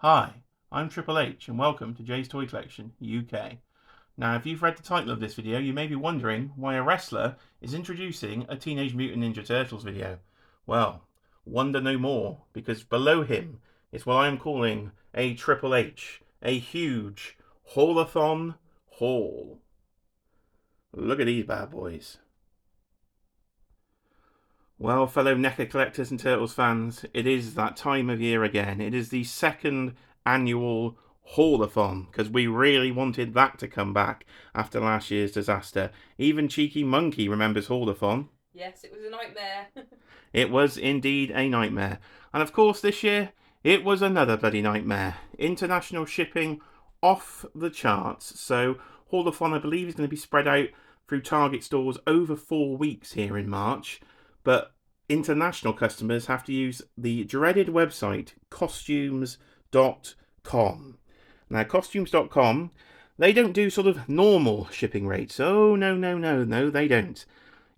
Hi, I'm Triple H and welcome to Jay's Toy Collection UK. Now, if you've read the title of this video, you may be wondering why a wrestler is introducing a Teenage Mutant Ninja Turtles video. Well, wonder no more, because below him is what I am calling a Triple H, a huge Haulathon haul. Look at these bad boys. Well, fellow NECA collectors and Turtles fans, it is that time of year again. It is the second annual Haulathon, because we really wanted that to come back after last year's disaster. Even Cheeky Monkey remembers Haulathon. Yes, it was a nightmare. It was indeed a nightmare. And of course, this year, it was another bloody nightmare. International shipping off the charts. So, Haulathon, I believe, is going to be spread out through Target stores over 4 weeks here in March. But international customers have to use the dreaded website costumes.com. Now, costumes.com, they don't do sort of normal shipping rates. Oh, no, they don't.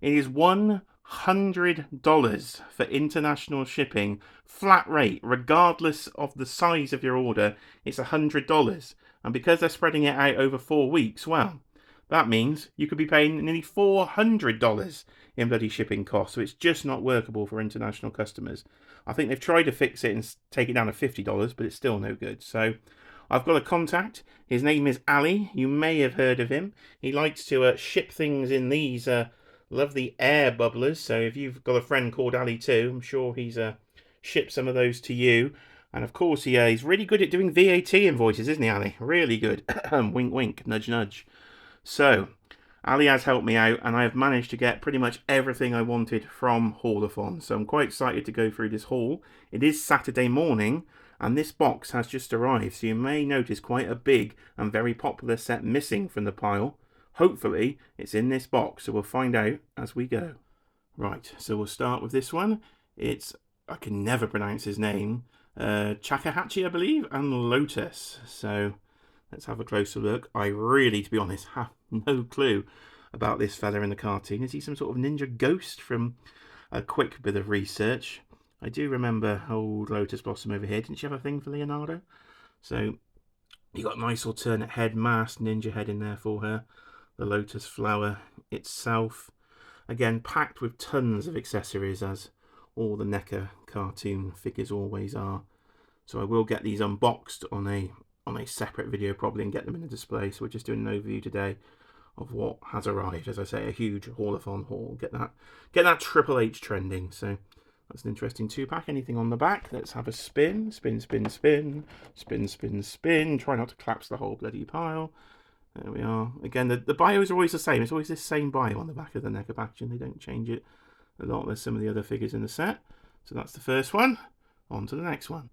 It is $100 for international shipping, flat rate, regardless of the size of your order. It's $100. And because they're spreading it out over 4 weeks, well, that means you could be paying nearly $400 in bloody shipping costs, so it's just not workable for international customers. I think they've tried to fix it and take it down to $50, but it's still no good. So I've got a contact. His name is Ali. You may have heard of him. He likes to ship things in these lovely air bubblers. So if you've got a friend called Ali too, I'm sure he's shipped some of those to you. And of course, he's really good at doing VAT invoices, isn't he, Ali? Really good. Wink, wink, nudge, nudge. So, Ali has helped me out, and I have managed to get pretty much everything I wanted from Haulathon. So I'm quite excited to go through this haul. It is Saturday morning, and this box has just arrived. So you may notice quite a big and very popular set missing from the pile. Hopefully, it's in this box, so we'll find out as we go. Right, so we'll start with this one. It's, I can never pronounce his name, Chakahachi, I believe, and Lotus. So let's have a closer look. I really, to be honest, have no clue about this fella in the cartoon. Is he some sort of ninja ghost? From a quick bit of research, I do remember old Lotus Blossom over here. Didn't she have a thing for Leonardo? So you got a nice alternate head mask, ninja head in there for her. The lotus flower itself, again packed with tons of accessories, as all the NECA cartoon figures always are. So I will get these unboxed on a separate video probably and get them in a display. So we're just doing an overview today of what has arrived. As I say, a huge Haulathon haul. Get that Triple H trending. So that's an interesting 2-pack. Anything on the back? Let's have a spin. Spin. Try not to collapse the whole bloody pile. There we are. Again, the bios are always the same. It's always this same bio on the back of the NECA packaging. They don't change it a lot. There's some of the other figures in the set. So that's the first one. On to the next one.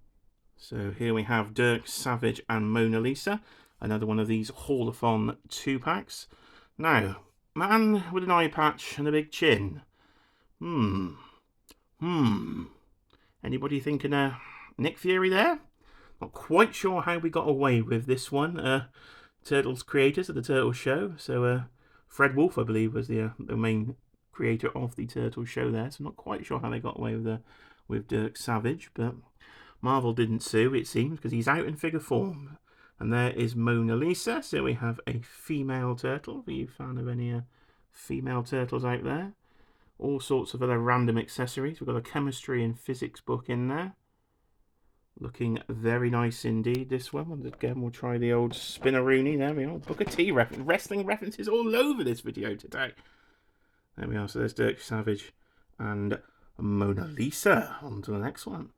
So here we have Dirk Savage and Mona Lisa. Another one of these Haulathon 2-packs. Now, man with an eye patch and a big chin. Anybody thinking Nick Fury there? Not quite sure how we got away with this one. Turtles creators at the Turtles show. So Fred Wolf, I believe, was the main creator of the Turtles show there. So not quite sure how they got away with Dirk Savage, but Marvel didn't sue, it seems, because he's out in figure form. And there is Mona Lisa. So we have a female turtle. Are you a fan of any female turtles out there? All sorts of other random accessories. We've got a chemistry and physics book in there. Looking very nice indeed, this one. Again, we'll try the old Spinneroonie. There we are. Booker T wrestling references all over this video today. There we are. So there's Dirk Savage and Mona Lisa. On to the next one.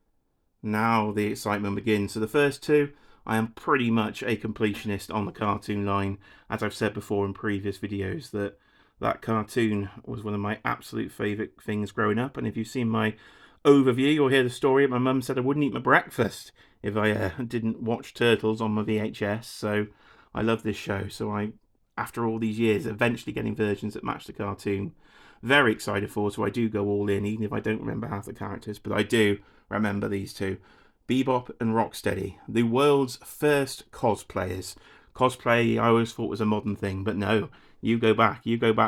Now the excitement begins. So the first two, I am pretty much a completionist on the cartoon line. As I've said before in previous videos, that cartoon was one of my absolute favourite things growing up. And if you've seen my overview, you'll hear the story. My mum said I wouldn't eat my breakfast if I didn't watch Turtles on my VHS. So I love this show. So I, after all these years, eventually getting versions that match the cartoon, very excited for. So I do go all in, even if I don't remember half the characters. But I do remember these two. Bebop and Rocksteady, the world's first cosplayers. Cosplay I always thought was a modern thing, but no. You go back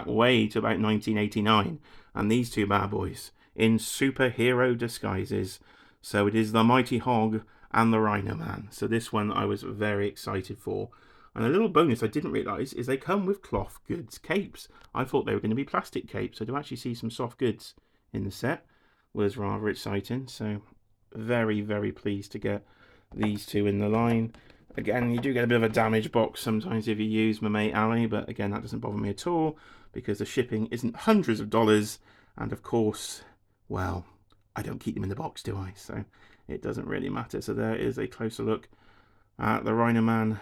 way to about 1989. And these two bad boys in superhero disguises. So it is the Mighty Hog and the Rhino Man. So this one I was very excited for. And a little bonus I didn't realise is they come with cloth goods capes. I thought they were going to be plastic capes. So to actually see some soft goods in the set was rather exciting. So very, very pleased to get these two in the line. Again, you do get a bit of a damaged box sometimes if you use my mate Ali, but again, that doesn't bother me at all because the shipping isn't hundreds of dollars. And of course, well, I don't keep them in the box, do I? So it doesn't really matter. So there is a closer look at the Rhino Man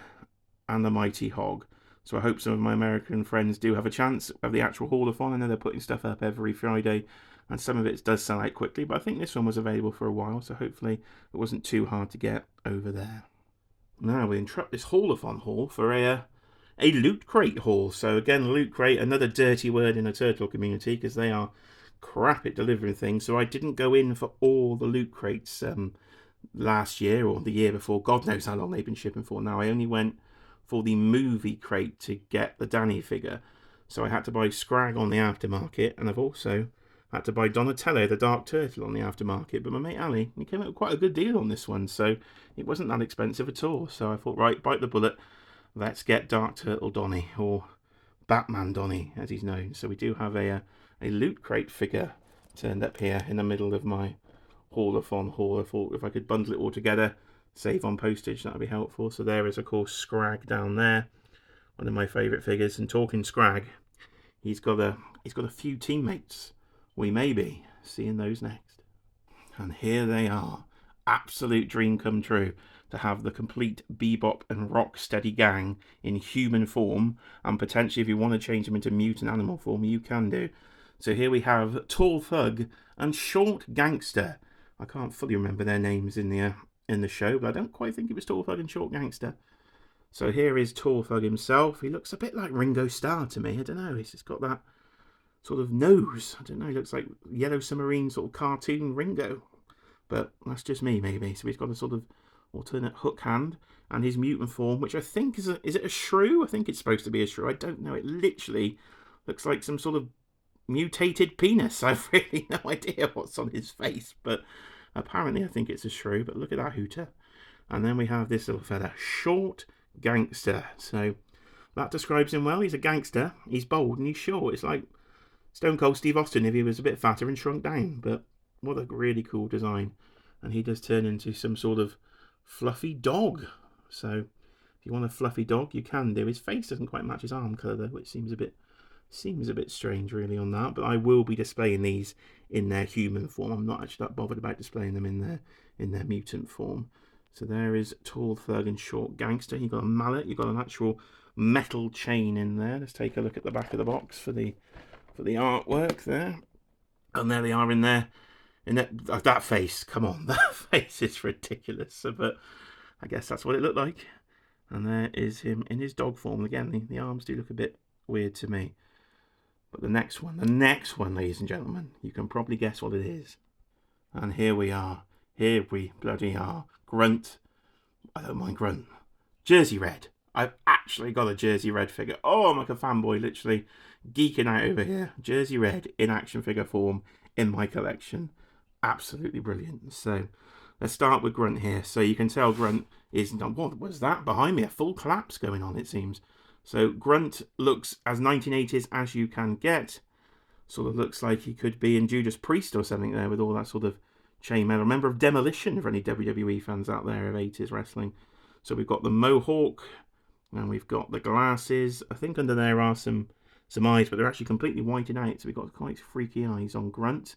and the Mighty Hog. So I hope some of my American friends do have a chance of the actual Haulathon. I know they're putting stuff up every Friday, and some of it does sell out quickly, but I think this one was available for a while, so hopefully it wasn't too hard to get over there. Now we interrupt this Haulathon haul for a loot crate haul. So again, loot crate, another dirty word in the turtle community because they are crap at delivering things. So I didn't go in for all the loot crates last year or the year before. God knows how long they've been shipping for now. I only went for the movie crate to get the Danny figure. So I had to buy Scrag on the aftermarket, and I've also had to buy Donatello, the Dark Turtle, on the aftermarket. But my mate Ali, he came up with quite a good deal on this one, so it wasn't that expensive at all. So I thought, right, bite the bullet, let's get Dark Turtle Donny, or Batman Donny, as he's known. So we do have a loot crate figure turned up here in the middle of my Haulathon haul. I thought if I could bundle it all together, save on postage, that would be helpful. So there is, of course, Scrag down there, one of my favourite figures. And talking Scrag, he's got a few teammates. We may be seeing those next. And here they are. Absolute dream come true to have the complete Bebop and Rocksteady gang in human form, and potentially if you want to change them into mutant animal form, you can do. So here we have Tall Thug and Short Gangster. I can't fully remember their names in the show, but I don't quite think it was Tall Thug and Short Gangster. So here is Tall Thug himself. He looks a bit like Ringo Starr to me. I don't know. He's just got that sort of nose. I don't know. He looks like Yellow Submarine sort of cartoon Ringo. But that's just me, maybe. So he's got a sort of alternate hook hand. And his mutant form, which I think is it a shrew? I think it's supposed to be a shrew. I don't know. It literally looks like some sort of mutated penis. I've really no idea what's on his face, but apparently I think it's a shrew. But look at that hooter. And then we have this little fella, Short Gangster. So that describes him well. He's a gangster, he's bold, and he's short. It's like Stone Cold Steve Austin if he was a bit fatter and shrunk down. But what a really cool design. And he does turn into some sort of fluffy dog. So if you want a fluffy dog, you can do. His face doesn't quite match his arm colour though, which seems a bit strange really on that. But I will be displaying these in their human form. I'm not actually that bothered about displaying them in their mutant form. So there is Tall Thug and Short Gangster. You've got a mallet, you've got an actual metal chain in there. Let's take a look at the back of the box for the artwork there. And there they are in there. In that face, come on, that face is ridiculous. So, but I guess that's what it looked like. And there is him in his dog form. Again, the arms do look a bit weird to me. But the next one, ladies and gentlemen, you can probably guess what it is. And here we are. Here we bloody are. Grunt. I don't mind Grunt. Jersey Red. I've actually got a Jersey Red figure. Oh, I'm like a fanboy, literally geeking out over here. Jersey Red in action figure form in my collection. Absolutely brilliant. So let's start with Grunt here. So you can tell Grunt is... What was that behind me? A full collapse going on, it seems. So Grunt looks as 1980s as you can get. Sort of looks like he could be in Judas Priest or something there with all that sort of chainmail. A member of Demolition for any WWE fans out there of 80s wrestling. So we've got the mohawk and we've got the glasses. I think under there are some eyes, but they're actually completely whited out. So we've got quite freaky eyes on Grunt.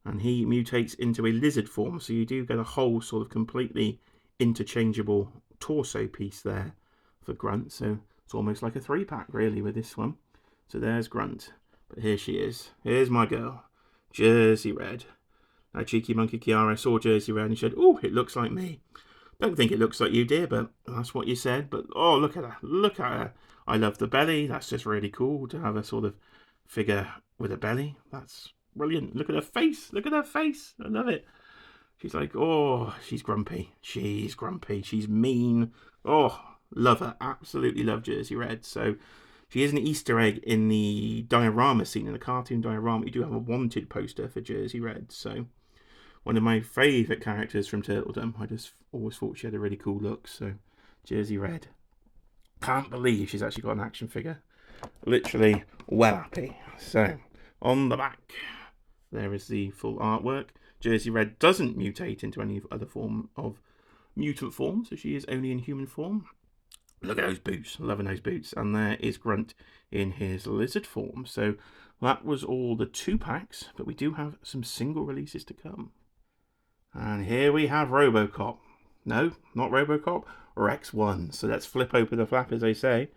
And he mutates into a lizard form. So you do get a whole sort of completely interchangeable torso piece there for Grunt. So it's almost like a 3-pack really with this one. So there's Grunt. But here she is. Here's my girl. Jersey Red. Now Cheeky Monkey Kiara saw Jersey Red and said, "Oh, it looks like me." Don't think it looks like you, dear, but that's what you said. But oh, look at her. Look at her. I love the belly. That's just really cool to have a sort of figure with a belly. That's brilliant. Look at her face. Look at her face. I love it. She's like, oh, she's grumpy. She's grumpy. She's mean. Oh, love her. Absolutely love Jersey Red. So she is an Easter egg in the diorama scene, in the cartoon diorama. You do have a wanted poster for Jersey Red. So one of my favourite characters from Turtledom. I just always thought she had a really cool look. So, Jersey Red. Can't believe she's actually got an action figure. Literally well happy. So, on the back, there is the full artwork. Jersey Red doesn't mutate into any other form of mutant form, so she is only in human form. Look at those boots, loving those boots. And there is Grunt in his lizard form. So that was all the 2 packs, but we do have some single releases to come. And here we have RoboCop. No, not RoboCop, Rex 1. So let's flip open the flap, as they say.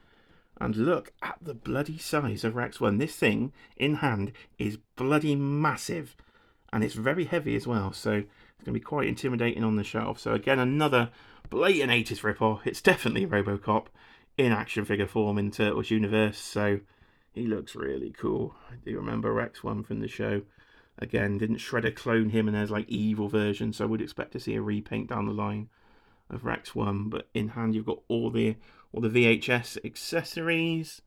And look at the bloody size of Rex 1. This thing, in hand, is bloody massive. And it's very heavy as well, so it's going to be quite intimidating on the shelf. So again, another blatant 80s rip-off. It's definitely RoboCop in action figure form in Turtles universe, so he looks really cool. I do remember Rex 1 from the show. Again, didn't Shredder clone him, and there's like evil version, so I would expect to see a repaint down the line of Rex 1. But in hand, you've got all the VHS accessories.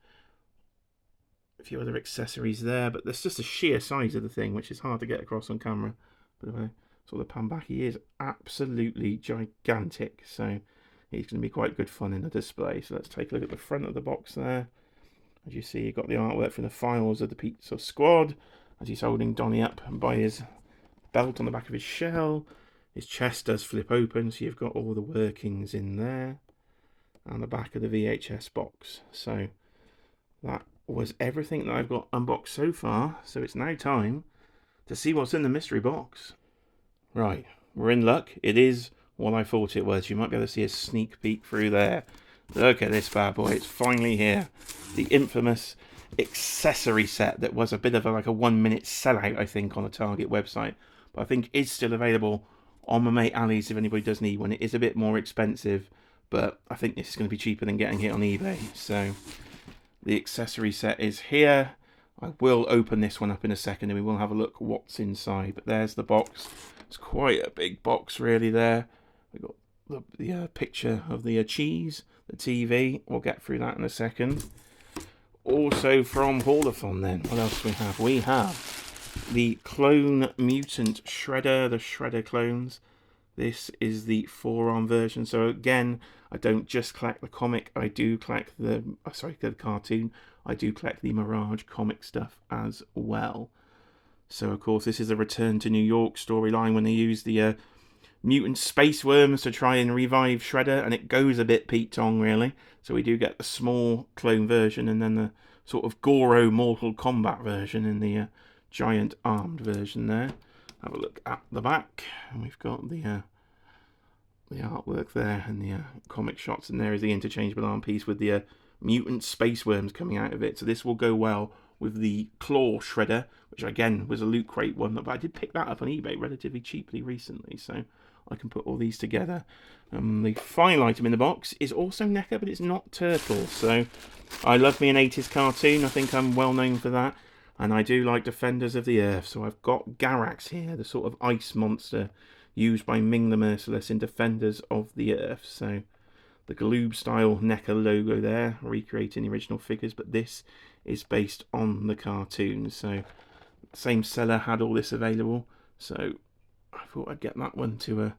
A few other accessories there, but that's just the sheer size of the thing, which is hard to get across on camera. But if I sort of pan back, he is absolutely gigantic, so he's going to be quite good fun in the display. So let's take a look at the front of the box there. As you see, you've got the artwork from the files of the Pizza Squad, as he's holding Donnie up by his belt on the back of his shell. His chest does flip open, so you've got all the workings in there, and the back of the VHS box. So that was everything that I've got unboxed so far, so it's now time to see what's in the mystery box. Right, we're in luck. It is what I thought it was. You might be able to see a sneak peek through there. Look at this bad boy, it's finally here. The infamous accessory set that was a bit of like a 1-minute sellout, I think, on a Target website, but I think is still available on my mate Ali's if anybody does need one. It is a bit more expensive, but I think this is going to be cheaper than getting it on eBay. So the accessory set is here. I will open this one up in a second and we will have a look what's inside. But there's the box. It's quite a big box really there. We've got the picture of the cheese, the TV. We'll get through that in a second. Also from Haulathon then, what else do we have? We have the Clone Mutant Shredder, the Shredder clones. This is the forearm version. So again, I don't just collect the comic, I do collect the cartoon. I do collect the Mirage comic stuff as well. So of course this is a return to New York storyline when they use the mutant space worms to try and revive Shredder, and it goes a bit Pete Tong really. So we do get the small clone version and then the sort of Goro Mortal Kombat version in the giant armed version there. Have a look at the back, and we've got the artwork there and the comic shots, and there is the interchangeable arm piece with the mutant space worms coming out of it. So this will go well with the Claw Shredder, which again was a Loot Crate one, but I did pick that up on eBay relatively cheaply recently, so I can put all these together. The final item in the box is also NECA, but it's not Turtles. So I love me an 80s cartoon. I think I'm well known for that. And I do like Defenders of the Earth. So I've got Garax here, the sort of ice monster used by Ming the Merciless in Defenders of the Earth. So the Galoob style NECA logo there, recreating the original figures, but this is based on the cartoon. So same seller had all this available. So I thought I'd get that one to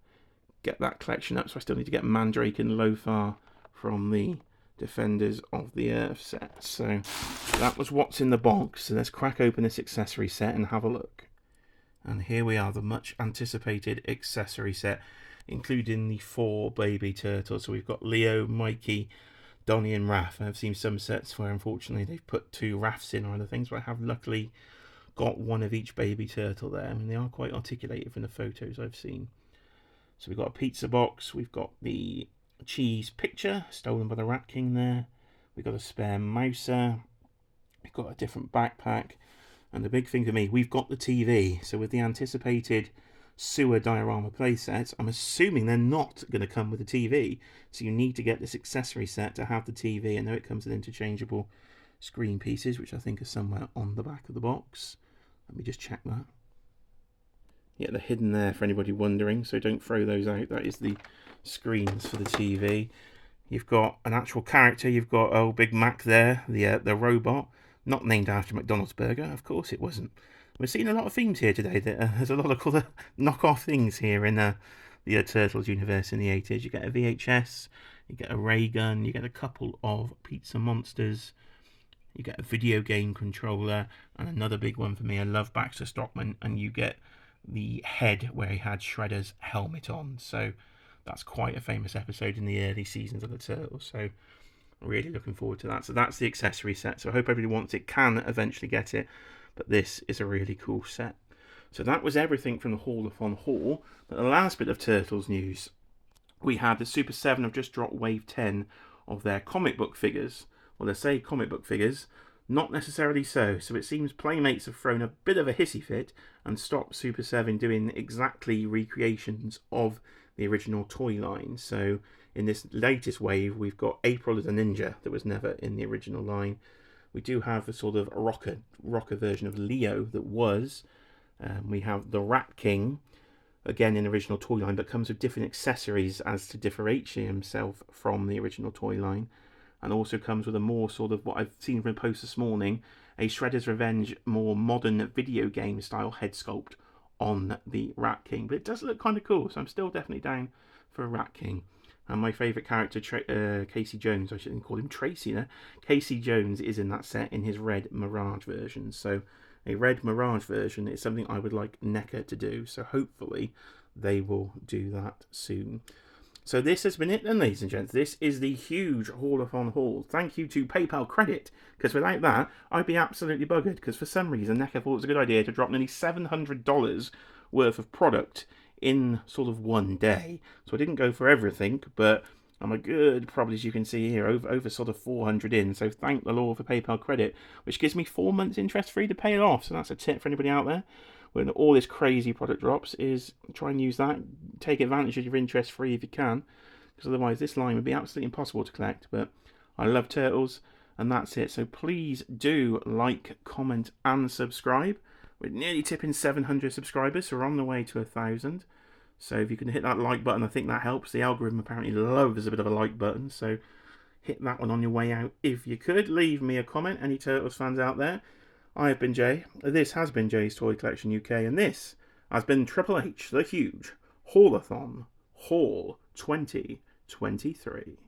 get that collection up. So I still need to get Mandrake and Lothar from the Defenders of the Earth set. So that was what's in the box. So let's crack open this accessory set and have a look. And here we are, the much anticipated accessory set, including the 4 baby turtles. So we've got Leo, Mikey, Donnie and Raph. I've seen some sets where unfortunately they've put 2 Raphs in or other things, but I have luckily got one of each baby turtle there. I mean, they are quite articulated from the photos I've seen. So we've got a pizza box, we've got the cheese picture stolen by the Rat King there, we've got a spare Mouser, we've got a different backpack, and the big thing for me, we've got the TV. So with the anticipated sewer diorama playsets, I'm assuming they're not going to come with the TV, so you need to get this accessory set to have the TV. I know it comes with interchangeable screen pieces, which I think are somewhere on the back of the box. Let me just check that. Yeah, they're hidden there for anybody wondering, so don't throw those out. That is the screens for the TV. You've got an actual character. You've got old Big Mac there, the robot, not named after McDonald's burger. Of course it wasn't. We're seeing a lot of themes here today. There's a lot of other knockoff things here in the Turtles universe in the 80s. You get a VHS, you get a ray gun, you get a couple of pizza monsters, you get a video game controller, and another big one for me, I love Baxter Stockman, and you get the head where he had Shredder's helmet on. So that's quite a famous episode in the early seasons of the Turtles. So really looking forward to that. So that's the accessory set. So I hope everybody wants it, can eventually get it. But this is a really cool set. So that was everything from the Haulathon haul. But the last bit of Turtles news, we had the Super 7 have just dropped Wave 10 of their comic book figures. Well, they say comic book figures, not necessarily so. So it seems Playmates have thrown a bit of a hissy fit and stopped Super 7 doing exactly recreations of the original toy line. So in this latest wave, we've got April as a ninja that was never in the original line. We do have the sort of rocker version of Leo that was. We have the Rat King, again in the original toy line, but comes with different accessories as to differentiate himself from the original toy line. And also comes with a more sort of, what I've seen from a post this morning, a Shredder's Revenge more modern video game style head sculpt on the Rat King. But it does look kind of cool, so I'm still definitely down for a Rat King. And my favourite character, Casey Jones, I shouldn't call him Tracy there. Casey Jones is in that set in his red Mirage version. So a red Mirage version is something I would like NECA to do. So hopefully they will do that soon. So this has been it then, ladies and gents. This is the huge Haulathon haul. Thank you to PayPal Credit, because without that, I'd be absolutely buggered, because for some reason, NECA thought it was a good idea to drop nearly $700 worth of product in sort of one day. So I didn't go for everything, but I'm a good, probably as you can see here, over sort of 400 in. So thank the Lord for PayPal Credit, which gives me 4 months interest free to pay it off. So that's a tip for anybody out there. When all this crazy product drops, is try and use that. Take advantage of your interest free if you can, because otherwise this line would be absolutely impossible to collect. But I love Turtles, and that's it. So please do like, comment, and subscribe. We're nearly tipping 700 subscribers, so we're on the way to 1,000. So if you can hit that like button, I think that helps. The algorithm apparently loves a bit of a like button, so hit that one on your way out if you could. Leave me a comment, any Turtles fans out there. I have been Jay. This has been Jay's Toy Collection UK, and this has been Triple H, the Huge Haulathon Haul 2023.